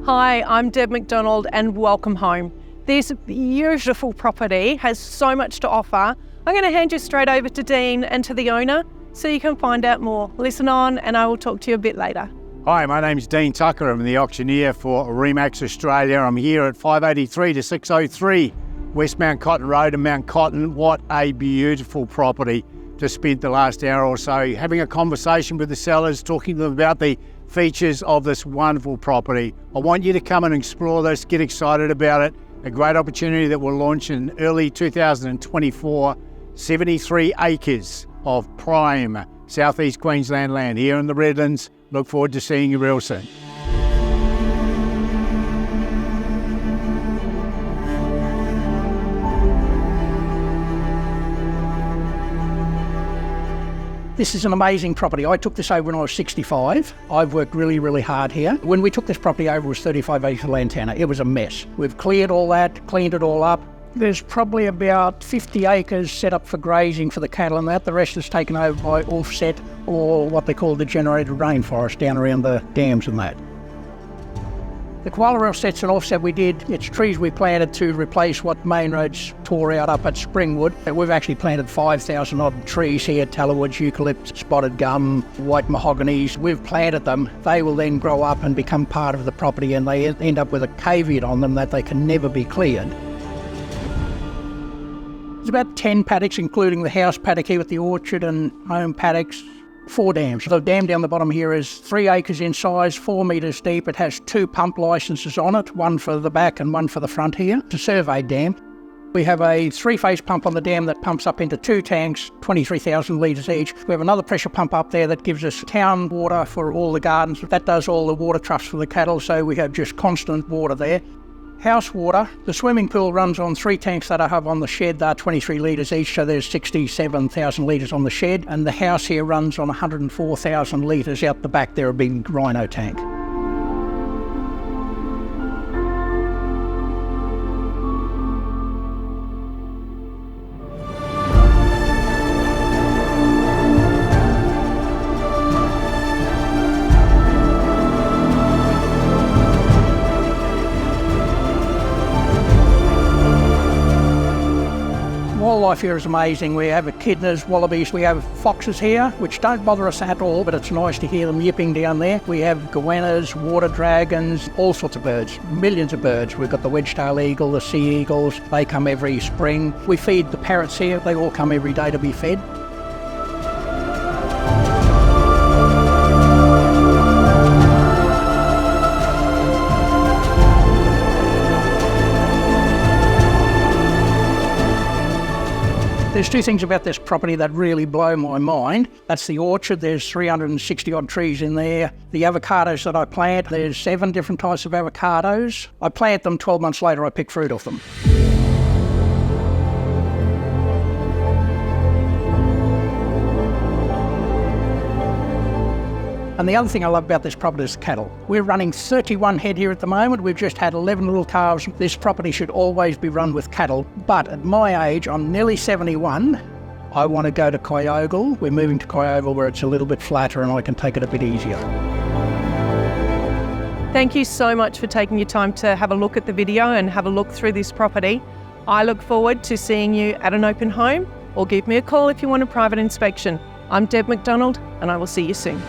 Hi, I'm Deb McDonald and welcome home. This beautiful property has so much to offer. I'm going to hand you straight over to Dean and to the owner so you can find out more. Listen on and I will talk to you a bit later. Hi, my name's Dean Tucker. I'm the auctioneer for Remax Australia. I'm here at 583 to 603 West Mount Cotton Road in Mount Cotton. What a beautiful property. Just spent the last hour or so having a conversation with the sellers, talking to them about the features of this wonderful property. I want you to come and explore this, get excited about it. A great opportunity that will launch in early 2024. 73 acres of prime southeast Queensland land here in the Redlands. Look forward to seeing you real soon. This is an amazing property. I took this over when I was 65. I've worked really hard here. When we took this property over, it was 35 acres of lantana. It was a mess. We've cleared all that, cleaned it all up. There's probably about 50 acres set up for grazing for the cattle and that. The rest is taken over by offset, or what they call the generated rainforest down around the dams and that. The koala offset's an offset we did. It's trees we planted to replace what main roads tore out up at Springwood. We've actually planted 5,000 odd trees here, tallowards, eucalypts, spotted gum, white mahoganies. We've planted them. They will then grow up and become part of the property, and they end up with a caveat on them that they can never be cleared. There's about 10 paddocks, including the house paddock here with the orchard and home paddocks. 4 dams. The dam down the bottom here is 3 acres in size, 4 metres deep. It has 2 pump licences on it, one for the back and one for the front here. It's a surveyed dam. We have a 3-phase pump on the dam that pumps up into 2 tanks, 23,000 litres each. We have another pressure pump up there that gives us town water for all the gardens. That does all the water troughs for the cattle, so we have just constant water there. House water, the swimming pool runs on 3 tanks that I have on the shed. They're 23 litres each, so there's 67,000 litres on the shed. And the house here runs on 104,000 litres out the back there, a big rhino tank. Wildlife here is amazing. We have echidnas, wallabies, we have foxes here, which don't bother us at all, but it's nice to hear them yipping down there. We have goannas, water dragons, all sorts of birds, millions of birds. We've got the wedge-tailed eagle, the sea eagles, they come every spring. We feed the parrots here, they all come every day to be fed. There's 2 things about this property that really blow my mind. That's the orchard. There's 360 odd trees in there. The avocados that I plant, there's 7 different types of avocados. I plant them, 12 months later I pick fruit off them. And the other thing I love about this property is cattle. We're running 31 head here at the moment. We've just had 11 little calves. This property should always be run with cattle. But at my age, I'm nearly 71, I want to go to Kyogle. We're moving to Kyogle where it's a little bit flatter and I can take it a bit easier. Thank you so much for taking your time to have a look at the video and have a look through this property. I look forward to seeing you at an open home, or give me a call if you want a private inspection. I'm Deb McDonald and I will see you soon.